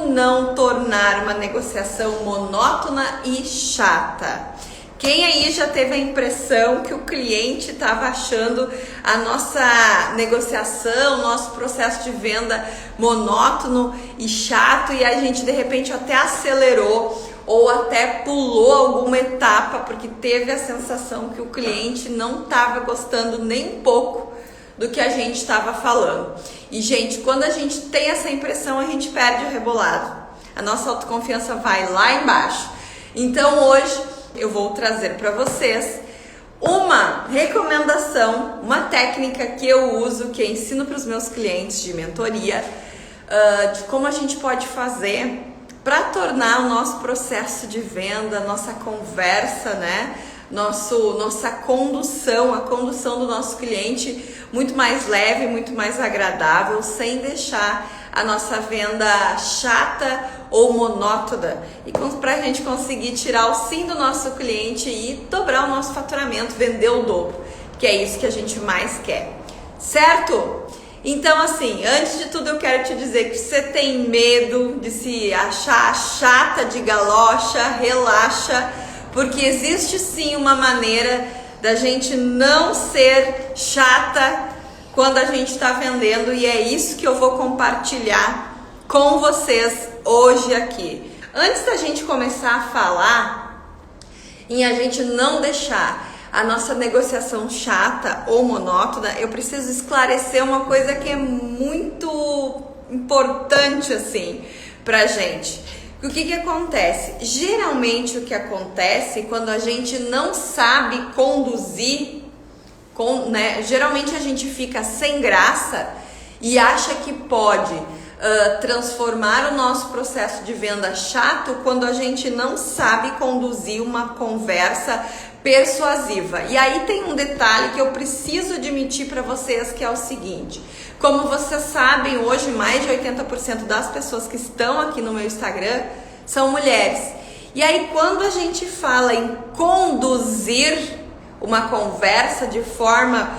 Como não tornar uma negociação monótona e chata? Quem aí já teve a impressão que o cliente estava achando a nossa negociação, nosso processo de venda monótono e chato e a gente de repente até acelerou ou até pulou alguma etapa porque teve a sensação que o cliente não estava gostando nem um pouco do que a gente estava falando. E gente, quando a gente tem essa impressão, a gente perde o rebolado. A nossa autoconfiança vai lá embaixo. Então hoje eu vou trazer para vocês uma recomendação, uma técnica que eu uso, que eu ensino para os meus clientes de mentoria, de como a gente pode fazer para tornar o nosso processo de venda, nossa conversa, né? Nossa condução, a condução do nosso cliente muito mais leve, muito mais agradável, sem deixar a nossa venda chata ou monótona e para a gente conseguir tirar o sim do nosso cliente e dobrar o nosso faturamento, vender o dobro, que é isso que a gente mais quer, certo? Então assim, antes de tudo eu quero te dizer que se você tem medo de se achar chata de galocha, relaxa, porque existe sim uma maneira da gente não ser chata quando a gente está vendendo e é isso que eu vou compartilhar com vocês hoje aqui. Antes da gente começar a falar em a gente não deixar a nossa negociação chata ou monótona, eu preciso esclarecer uma coisa que é muito importante assim pra gente. O que acontece? Geralmente o que acontece quando a gente não sabe conduzir, geralmente a gente fica sem graça e acha que pode transformar o nosso processo de venda chato quando a gente não sabe conduzir uma conversa persuasiva. E aí tem um detalhe que eu preciso admitir para vocês, que é o seguinte: como vocês sabem, hoje mais de 80% das pessoas que estão aqui no meu Instagram são mulheres. E aí quando a gente fala em conduzir uma conversa de forma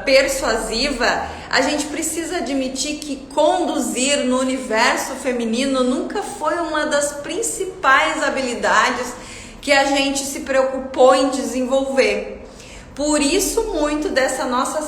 persuasiva, a gente precisa admitir que conduzir no universo feminino nunca foi uma das principais habilidades que a gente se preocupou em desenvolver. Por isso muito dessa nossa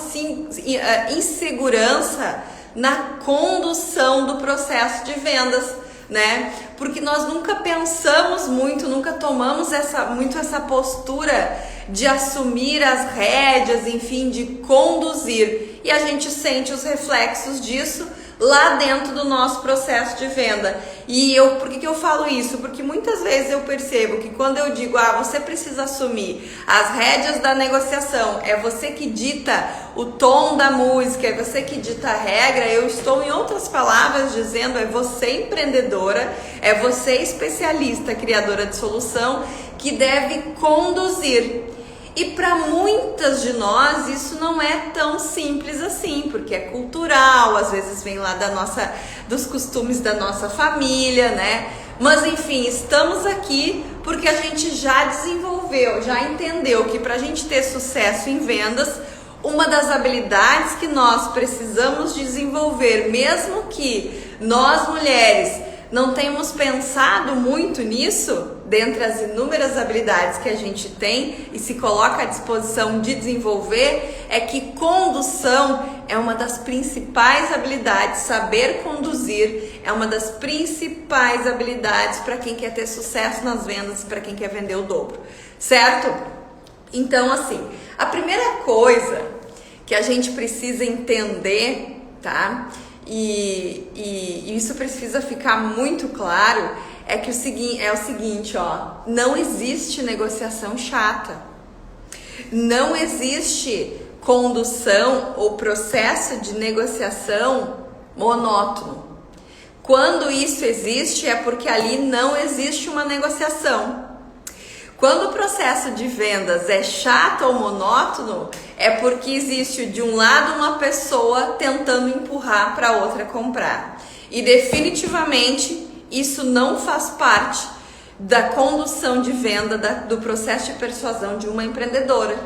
insegurança na condução do processo de vendas, né? Porque nós nunca pensamos muito, nunca tomamos essa postura de assumir as rédeas, enfim, de conduzir. E a gente sente os reflexos disso lá dentro do nosso processo de venda. E por que eu falo isso? Porque muitas vezes eu percebo que quando eu digo, você precisa assumir as rédeas da negociação, é você que dita o tom da música, é você que dita a regra, eu estou, em outras palavras, dizendo, é você empreendedora, é você especialista, criadora de solução, que deve conduzir. E para muitas de nós isso não é tão simples assim, porque é cultural, às vezes vem lá dos costumes da nossa família, né? Mas enfim, estamos aqui porque a gente já desenvolveu, já entendeu que para a gente ter sucesso em vendas, uma das habilidades que nós precisamos desenvolver, mesmo que nós mulheres não temos pensado muito nisso, dentre as inúmeras habilidades que a gente tem e se coloca à disposição de desenvolver, é que condução é uma das principais habilidades. Saber conduzir é uma das principais habilidades para quem quer ter sucesso nas vendas, para quem quer vender o dobro, certo? Então, assim, a primeira coisa que a gente precisa entender, tá? E isso precisa ficar muito claro, é o seguinte, não existe negociação chata, não existe condução ou processo de negociação monótono. Quando isso existe é porque ali não existe uma negociação. Quando o processo de vendas é chato ou monótono, é porque existe de um lado uma pessoa tentando empurrar para a outra comprar. E definitivamente isso não faz parte da condução de venda, do processo de persuasão de uma empreendedora,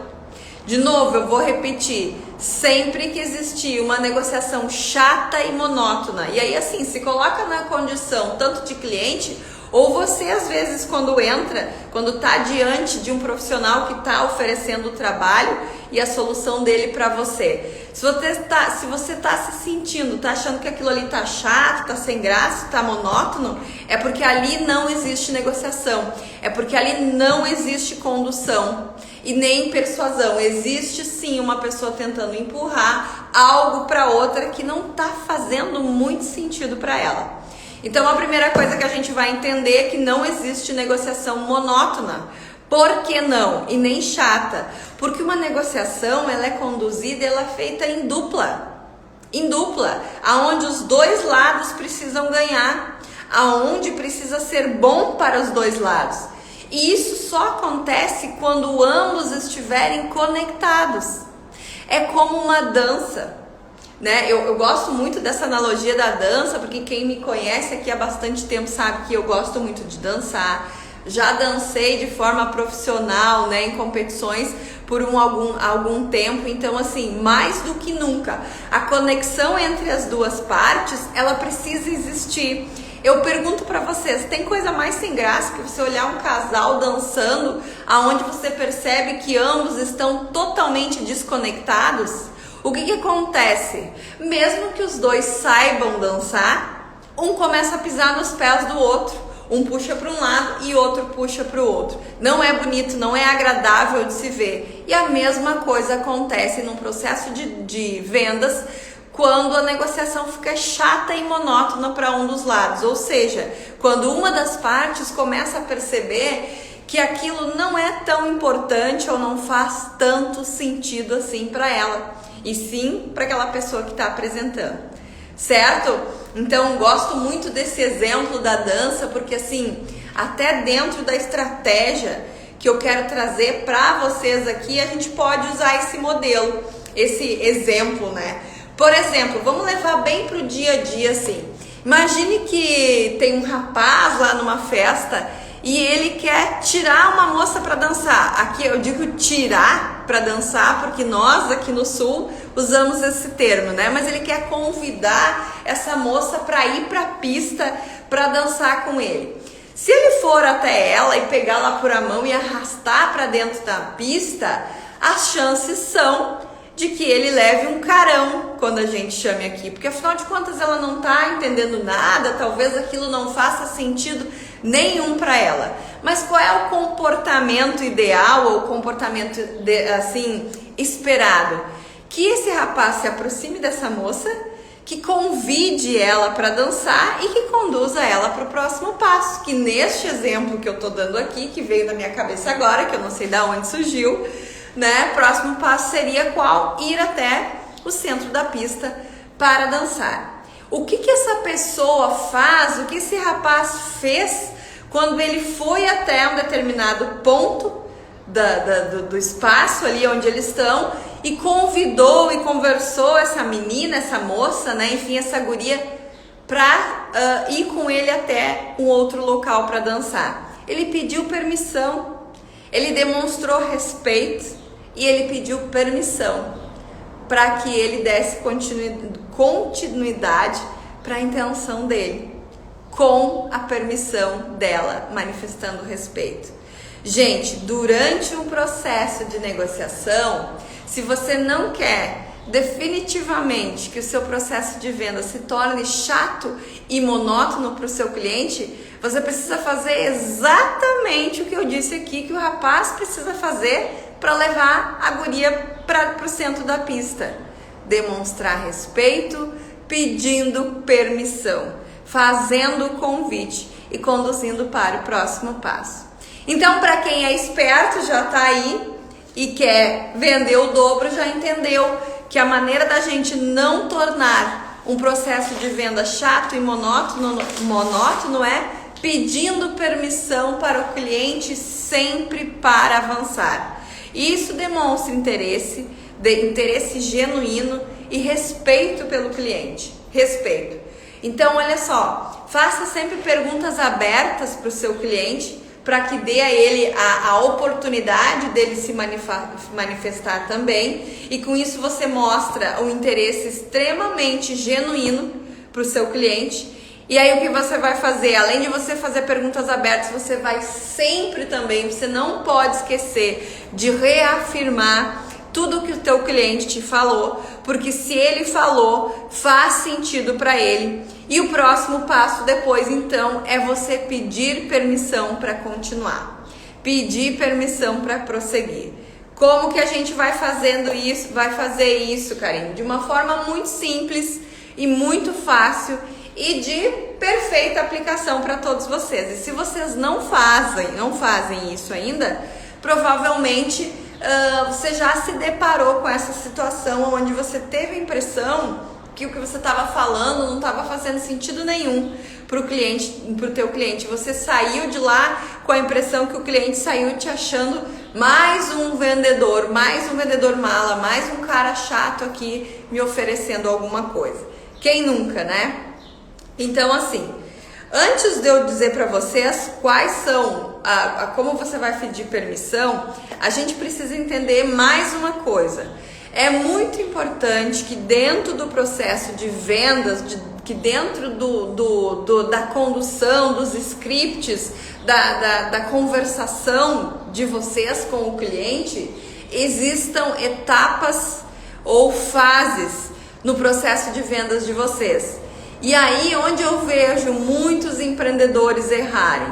De novo, eu vou repetir, sempre que existir uma negociação chata e monótona, e aí assim, se coloca na condição tanto de cliente, ou você às vezes quando está diante de um profissional que está oferecendo o trabalho e a solução dele para você. Se você está se sentindo, está achando que aquilo ali está chato, está sem graça, está monótono, é porque ali não existe negociação, é porque ali não existe condução e nem persuasão. Existe sim uma pessoa tentando empurrar algo para outra que não está fazendo muito sentido para ela. Então a primeira coisa que a gente vai entender é que não existe negociação monótona. Por que não? E nem chata. Porque uma negociação, ela é conduzida, ela é feita em dupla. Em dupla, aonde os dois lados precisam ganhar, aonde precisa ser bom para os dois lados. E isso só acontece quando ambos estiverem conectados. É como uma dança. Né? Eu gosto muito dessa analogia da dança, porque quem me conhece aqui há bastante tempo sabe que eu gosto muito de dançar. Já dancei de forma profissional, né, em competições por algum tempo. Então, assim, mais do que nunca, a conexão entre as duas partes, ela precisa existir. Eu pergunto pra vocês, tem coisa mais sem graça que você olhar um casal dançando, aonde você percebe que ambos estão totalmente desconectados? O que acontece? Mesmo que os dois saibam dançar, um começa a pisar nos pés do outro. Um puxa para um lado e outro puxa para o outro. Não é bonito, não é agradável de se ver. E a mesma coisa acontece num processo de vendas, quando a negociação fica chata e monótona para um dos lados. Ou seja, quando uma das partes começa a perceber que aquilo não é tão importante ou não faz tanto sentido assim para ela, e sim para aquela pessoa que está apresentando, certo? Então gosto muito desse exemplo da dança, porque assim, até dentro da estratégia que eu quero trazer para vocês aqui, a gente pode usar esse modelo, esse exemplo, né? Por exemplo, vamos levar bem pro dia a dia assim. Imagine que tem um rapaz lá numa festa e ele quer tirar uma moça para dançar. Aqui eu digo tirar para dançar, porque nós aqui no Sul usamos esse termo, né? Mas ele quer convidar essa moça para ir para a pista para dançar com ele. Se ele for até ela e pegá-la por a mão e arrastar para dentro da pista, as chances são de que ele leve um carão quando a gente chame aqui, porque afinal de contas ela não está entendendo nada, talvez aquilo não faça sentido nenhum para ela. Mas qual é o comportamento ideal ou o comportamento assim esperado? Que esse rapaz se aproxime dessa moça, que convide ela para dançar e que conduza ela para o próximo passo, que neste exemplo que eu estou dando aqui, que veio na minha cabeça agora, que eu não sei de onde surgiu, né? Próximo passo seria qual? Ir até o centro da pista para dançar. O que essa pessoa faz, o que esse rapaz fez quando ele foi até um determinado ponto do espaço ali onde eles estão e convidou e conversou essa menina, essa moça, né? Enfim, essa guria, para ir com ele até um outro local para dançar. Ele pediu permissão, ele demonstrou respeito e ele pediu permissão para que ele desse continuidade para a intenção dele, com a permissão dela, manifestando respeito. Gente, durante um processo de negociação, se você não quer definitivamente que o seu processo de venda se torne chato e monótono para o seu cliente, você precisa fazer exatamente o que eu disse aqui que o rapaz precisa fazer para levar a guria para o centro da pista. Demonstrar respeito, pedindo permissão, fazendo o convite e conduzindo para o próximo passo. Então, para quem é esperto, já está aí e quer vender o dobro, já entendeu que a maneira da gente não tornar um processo de venda chato e monótono é pedindo permissão para o cliente sempre para avançar. Isso demonstra interesse genuíno e respeito pelo cliente. Respeito. Então, olha só, faça sempre perguntas abertas para o seu cliente para que dê a ele a oportunidade dele se manifestar também, e com isso você mostra um interesse extremamente genuíno para o seu cliente. E aí o que você vai fazer? Além de você fazer perguntas abertas, você vai sempre também, você não pode esquecer de reafirmar tudo que o teu cliente te falou, porque se ele falou, faz sentido para ele. E o próximo passo depois, então, é você pedir permissão para continuar, pedir permissão para prosseguir. Como que a gente vai fazendo isso? Vai fazer isso, Karine, de uma forma muito simples e muito fácil e de perfeita aplicação para todos vocês. E se vocês não fazem isso ainda, provavelmente você já se deparou com essa situação onde você teve a impressão que o que você estava falando não estava fazendo sentido nenhum para o teu cliente. Você saiu de lá com a impressão que o cliente saiu te achando mais um vendedor mala, mais um cara chato aqui me oferecendo alguma coisa. Quem nunca, né? Então, assim, antes de eu dizer para vocês quais são, como você vai pedir permissão, a gente precisa entender mais uma coisa. É muito importante que dentro do processo de vendas, que dentro da condução, dos scripts, da conversação de vocês com o cliente, existam etapas ou fases no processo de vendas de vocês. E aí onde eu vejo muitos empreendedores errarem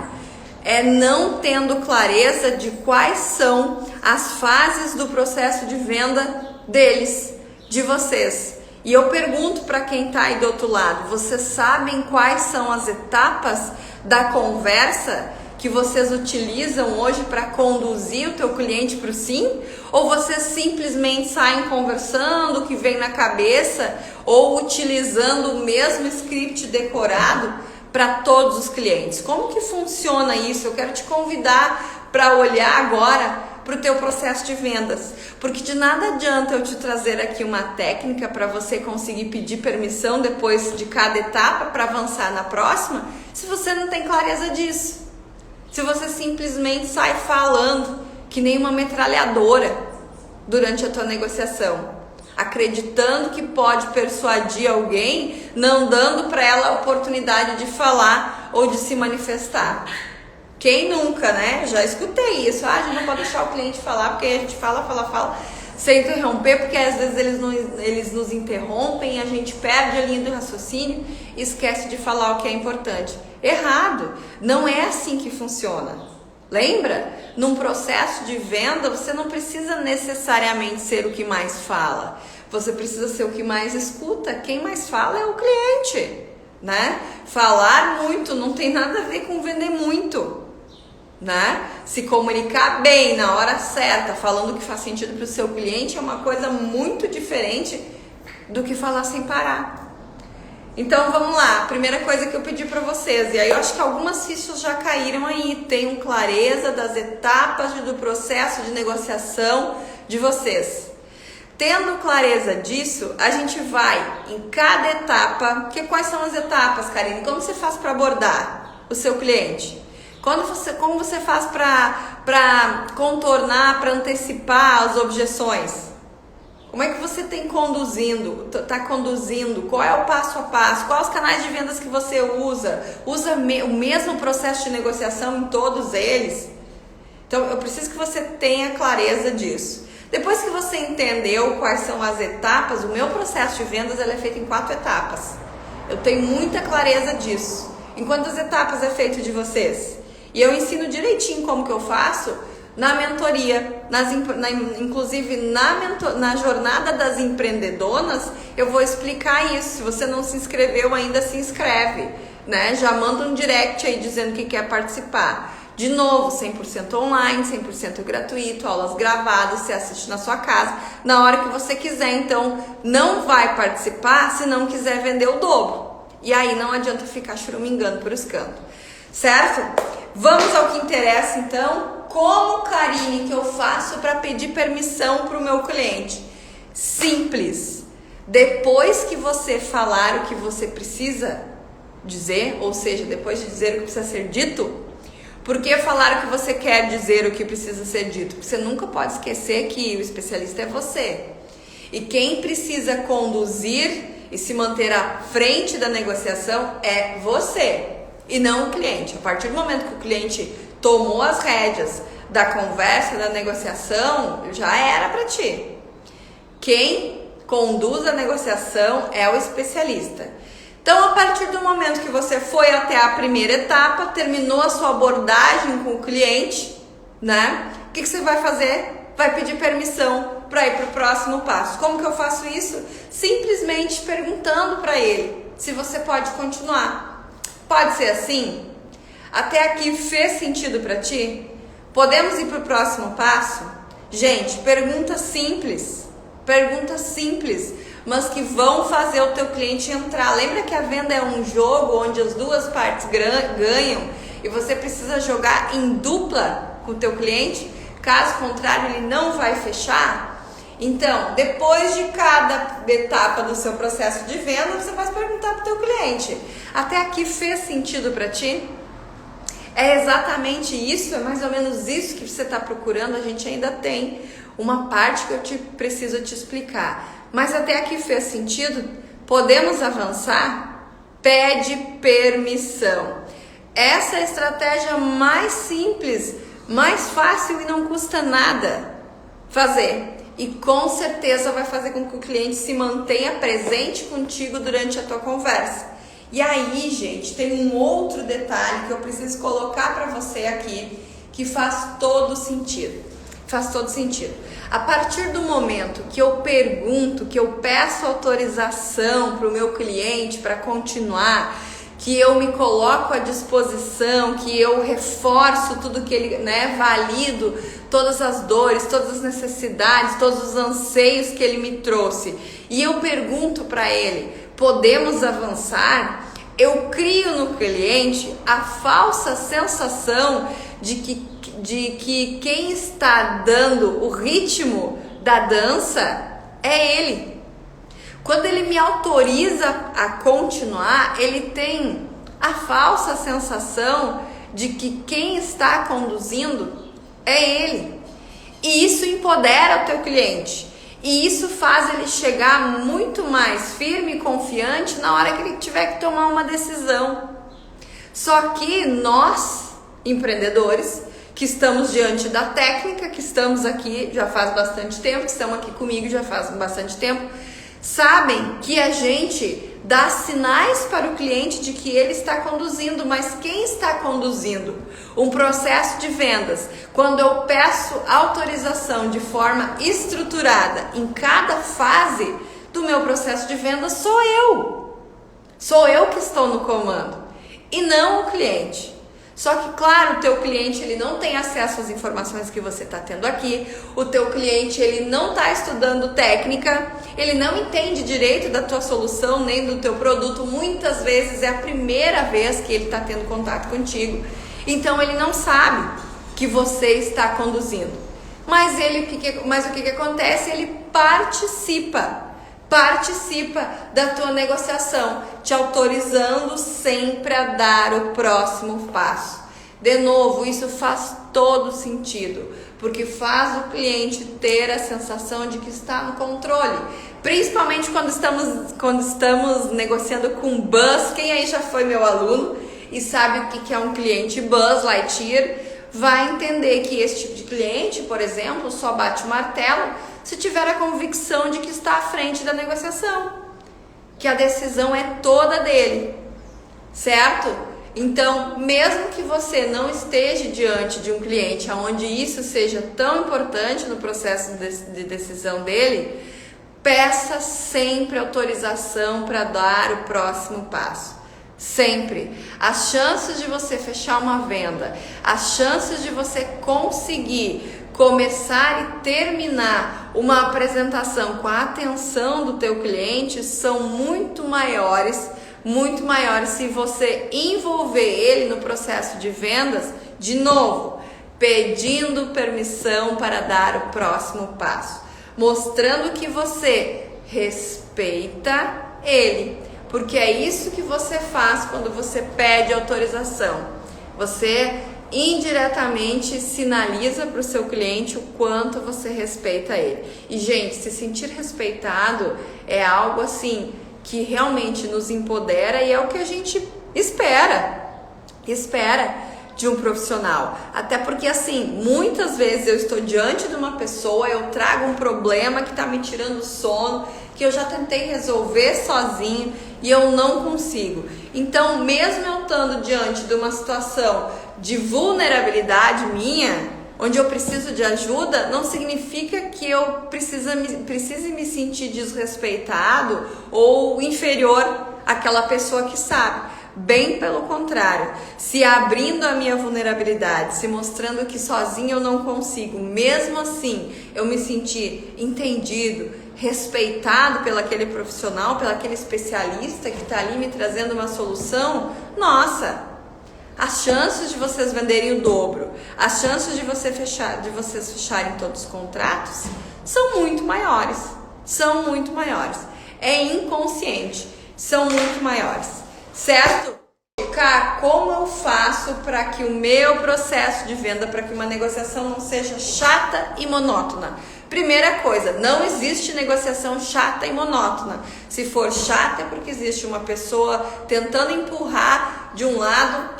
é não tendo clareza de quais são as fases do processo de venda deles, de vocês. E eu pergunto para quem está aí do outro lado, vocês sabem quais são as etapas da conversa que vocês utilizam hoje para conduzir o teu cliente para o sim? Ou vocês simplesmente saem conversando o que vem na cabeça ou utilizando o mesmo script decorado para todos os clientes? Como que funciona isso? Eu quero te convidar para olhar agora para o teu processo de vendas, porque de nada adianta eu te trazer aqui uma técnica para você conseguir pedir permissão depois de cada etapa para avançar na próxima, se você não tem clareza disso. Se você simplesmente sai falando que nem uma metralhadora durante a tua negociação, acreditando que pode persuadir alguém, não dando para ela a oportunidade de falar ou de se manifestar. Quem nunca, né? Já escutei isso. A gente não pode deixar o cliente falar, porque a gente fala, sem interromper, porque às vezes eles nos interrompem e a gente perde a linha do raciocínio e esquece de falar o que é importante. Errado. Não é assim que funciona. Lembra? Num processo de venda, você não precisa necessariamente ser o que mais fala. Você precisa ser o que mais escuta. Quem mais fala é o cliente, né? Falar muito não tem nada a ver com vender muito, né? Se comunicar bem na hora certa, falando o que faz sentido para o seu cliente, é uma coisa muito diferente do que falar sem parar. Então vamos lá, primeira coisa que eu pedi para vocês, e aí eu acho que algumas fichas já caíram aí, tenham clareza das etapas do processo de negociação de vocês. Tendo clareza disso, a gente vai em cada etapa, porque quais são as etapas, Karine? Como você faz para abordar o seu cliente? Como você faz para contornar, para antecipar as objeções? Como é que você está conduzindo? Qual é o passo a passo? Quais os canais de vendas que você usa? Usa o mesmo processo de negociação em todos eles? Então, eu preciso que você tenha clareza disso. Depois que você entendeu quais são as etapas, o meu processo de vendas ele é feito em 4 etapas. Eu tenho muita clareza disso. Em quantas etapas é feito de vocês? E eu ensino direitinho como que eu faço na mentoria, inclusive na jornada das empreendedoras, eu vou explicar isso. Se você não se inscreveu ainda, se inscreve, né? Já manda um direct aí dizendo que quer participar. De novo, 100% online, 100% gratuito, aulas gravadas, você assiste na sua casa, na hora que você quiser. Então, não vai participar se não quiser vender o dobro. E aí não adianta ficar churumingando por os cantos, certo? Vamos ao que interessa, então. Como, Karine, que eu faço para pedir permissão para o meu cliente? Simples. Depois que você falar o que você precisa dizer, ou seja, depois de dizer o que precisa ser dito, Por que falar o que você quer dizer, o que precisa ser dito? Porque você nunca pode esquecer que o especialista é você. E quem precisa conduzir e se manter à frente da negociação é você e não o cliente. A partir do momento que o cliente tomou as rédeas da conversa, da negociação, já era para ti. Quem conduz a negociação é o especialista. Então, a partir do momento que você foi até a primeira etapa, terminou a sua abordagem com o cliente, né? O que você vai fazer? Vai pedir permissão para ir para o próximo passo. Como que eu faço isso? Simplesmente perguntando para ele se você pode continuar. Pode ser assim? Até aqui fez sentido para ti? Podemos ir para o próximo passo? Gente, pergunta simples, mas que vão fazer o teu cliente entrar. Lembra que a venda é um jogo onde as duas partes ganham e você precisa jogar em dupla com o teu cliente? Caso contrário, ele não vai fechar. Então, depois de cada etapa do seu processo de venda, você vai perguntar para o teu cliente: até aqui fez sentido para ti? É exatamente isso, é mais ou menos isso que você está procurando. A gente ainda tem uma parte que eu preciso te explicar. Mas até aqui fez sentido? Podemos avançar? Pede permissão. Essa é a estratégia mais simples, mais fácil e não custa nada fazer. E com certeza vai fazer com que o cliente se mantenha presente contigo durante a tua conversa. E aí, gente, tem um outro detalhe que eu preciso colocar para você aqui, que faz todo sentido. Faz todo sentido. A partir do momento que eu pergunto, que eu peço autorização para o meu cliente para continuar, que eu me coloco à disposição, que eu reforço tudo que ele, valido todas as dores, todas as necessidades, todos os anseios que ele me trouxe, e eu pergunto para ele: podemos avançar? Eu crio no cliente a falsa sensação de que quem está dando o ritmo da dança é ele. Quando ele me autoriza a continuar, ele tem a falsa sensação de que quem está conduzindo é ele. E isso empodera o teu cliente. E isso faz ele chegar muito mais firme e confiante na hora que ele tiver que tomar uma decisão. Só que nós, empreendedores, que estamos diante da técnica, que estamos aqui já faz bastante tempo, que estão aqui comigo já faz bastante tempo, sabem que a gente dá sinais para o cliente de que ele está conduzindo, mas quem está conduzindo um processo de vendas, quando eu peço autorização de forma estruturada em cada fase do meu processo de venda, sou eu. Sou eu que estou no comando e não o cliente. Só que, claro, o teu cliente ele não tem acesso às informações que você está tendo aqui, o teu cliente ele não está estudando técnica, ele não entende direito da tua solução nem do teu produto, muitas vezes é a primeira vez que ele está tendo contato contigo, então ele não sabe que você está conduzindo, mas o que acontece? Ele participa da tua negociação, te autorizando sempre a dar o próximo passo. De novo, isso faz todo sentido, porque faz o cliente ter a sensação de que está no controle, principalmente quando estamos negociando com Buzz. Quem aí já foi meu aluno e sabe o que é um cliente Buzz Lightyear, vai entender que esse tipo de cliente, por exemplo, só bate o martelo se tiver a convicção de que está à frente da negociação, que a decisão é toda dele, certo? Então, mesmo que você não esteja diante de um cliente onde isso seja tão importante no processo de decisão dele, peça sempre autorização para dar o próximo passo. Sempre. As chances de você fechar uma venda, as chances de você conseguir começar e terminar uma apresentação com a atenção do teu cliente são muito maiores se você envolver ele no processo de vendas, de novo, pedindo permissão para dar o próximo passo, mostrando que você respeita ele, porque é isso que você faz quando você pede autorização. Você indiretamente sinaliza para o seu cliente o quanto você respeita ele. E, gente, se sentir respeitado é algo assim que realmente nos empodera e é o que a gente espera de um profissional. Até porque, assim, muitas vezes eu estou diante de uma pessoa, eu trago um problema que está me tirando o sono, que eu já tentei resolver sozinho e eu não consigo. Então, mesmo eu estando diante de uma situação de vulnerabilidade minha, onde eu preciso de ajuda, não significa que eu precise me sentir desrespeitado ou inferior àquela pessoa que sabe. Bem pelo contrário, se abrindo a minha vulnerabilidade, se mostrando que sozinho eu não consigo, mesmo assim eu me sentir entendido, respeitado pelo aquele profissional, pelo aquele especialista que está ali me trazendo uma solução, nossa, as chances de vocês venderem o dobro, as chances de vocês fecharem todos os contratos são muito maiores, é inconsciente, são muito maiores. Certo? Cá, como eu faço para que o meu processo de venda, para que uma negociação não seja chata e monótona? Primeira coisa, não existe negociação chata e monótona. Se for chata é porque existe uma pessoa tentando empurrar de um lado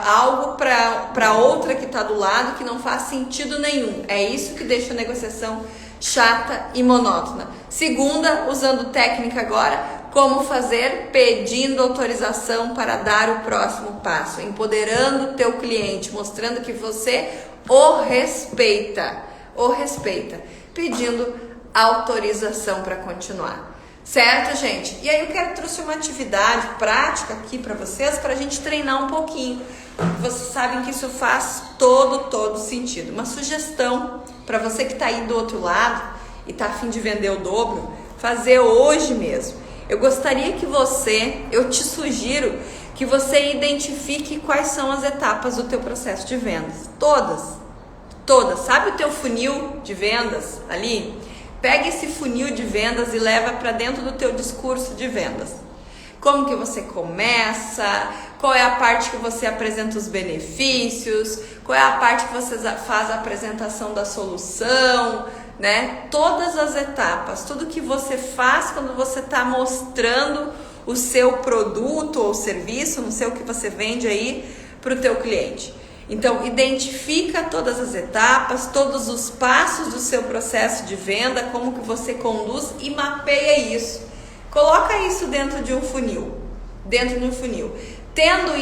algo para outra que está do lado que não faz sentido nenhum. É isso que deixa a negociação chata e monótona. Segunda, usando técnica agora, como fazer? Pedindo autorização para dar o próximo passo, empoderando o teu cliente, mostrando que você o respeita, pedindo autorização para continuar. Certo, gente? E aí eu trouxe uma atividade prática aqui para vocês, para a gente treinar um pouquinho. Vocês sabem que isso faz todo sentido. Uma sugestão para você que está aí do outro lado e está a fim de vender o dobro, fazer hoje mesmo. Eu te sugiro que você identifique quais são as etapas do teu processo de vendas. Todas. Sabe o teu funil de vendas ali? Pega esse funil de vendas e leva para dentro do teu discurso de vendas. Como que você começa? Qual é a parte que você apresenta os benefícios? Qual é a parte que você faz a apresentação da solução? Né? Todas as etapas, tudo que você faz quando você está mostrando o seu produto ou serviço, não sei o que você vende aí para o teu cliente. Então, identifica todas as etapas, todos os passos do seu processo de venda, como que você conduz e mapeia isso. Coloca isso dentro de um funil, Tendo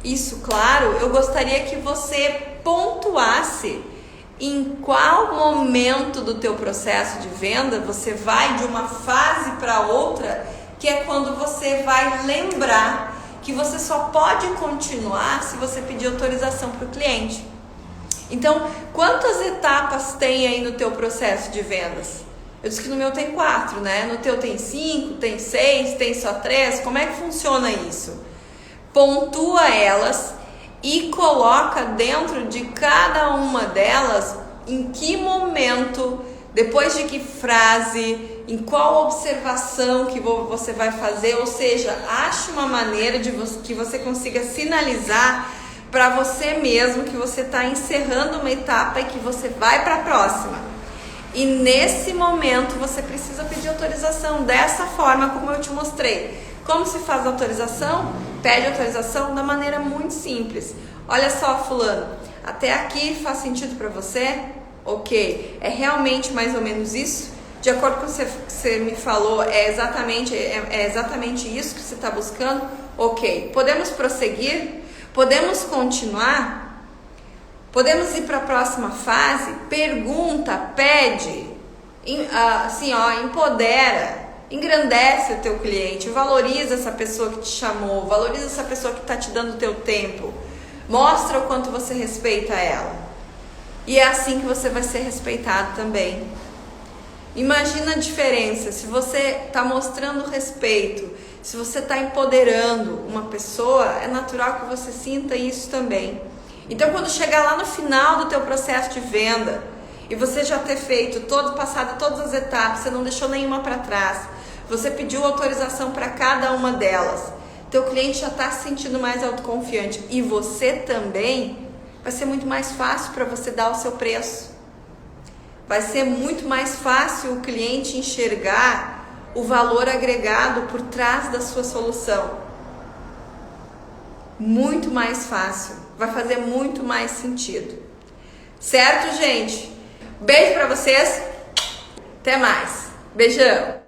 isso claro, eu gostaria que você pontuasse em qual momento do teu processo de venda você vai de uma fase para outra, que é quando você vai lembrar que você só pode continuar se você pedir autorização para o cliente. Então, quantas etapas tem aí no teu processo de vendas? Eu disse que no meu tem 4, né? No teu tem 5, tem 6, tem só 3. Como é que funciona isso? Pontua elas e coloca dentro de cada uma delas em que momento, depois de que frase, em qual observação que você vai fazer, ou seja, ache uma maneira que você consiga sinalizar para você mesmo que você está encerrando uma etapa e que você vai para a próxima. E nesse momento você precisa pedir autorização dessa forma como eu te mostrei. Como se faz a autorização? Pede autorização da maneira muito simples. Olha só, fulano, até aqui faz sentido para você? Ok, é realmente mais ou menos isso? De acordo com o que você me falou, é exatamente isso que você está buscando? Ok, podemos prosseguir? Podemos continuar? Podemos ir para a próxima fase? Pergunta, pede, assim, empodera. Engrandece o teu cliente, valoriza essa pessoa que te chamou, valoriza essa pessoa que está te dando o teu tempo, mostra o quanto você respeita ela. E é assim que você vai ser respeitado também. Imagina a diferença, se você está mostrando respeito, se você está empoderando uma pessoa, é natural que você sinta isso também. Então, quando chegar lá no final do teu processo de venda, e você já ter passado todas as etapas, você não deixou nenhuma para trás, você pediu autorização para cada uma delas, teu cliente já está se sentindo mais autoconfiante e você também, vai ser muito mais fácil para você dar o seu preço. Vai ser muito mais fácil o cliente enxergar o valor agregado por trás da sua solução. Muito mais fácil. Vai fazer muito mais sentido. Certo, gente? Beijo para vocês. Até mais. Beijão.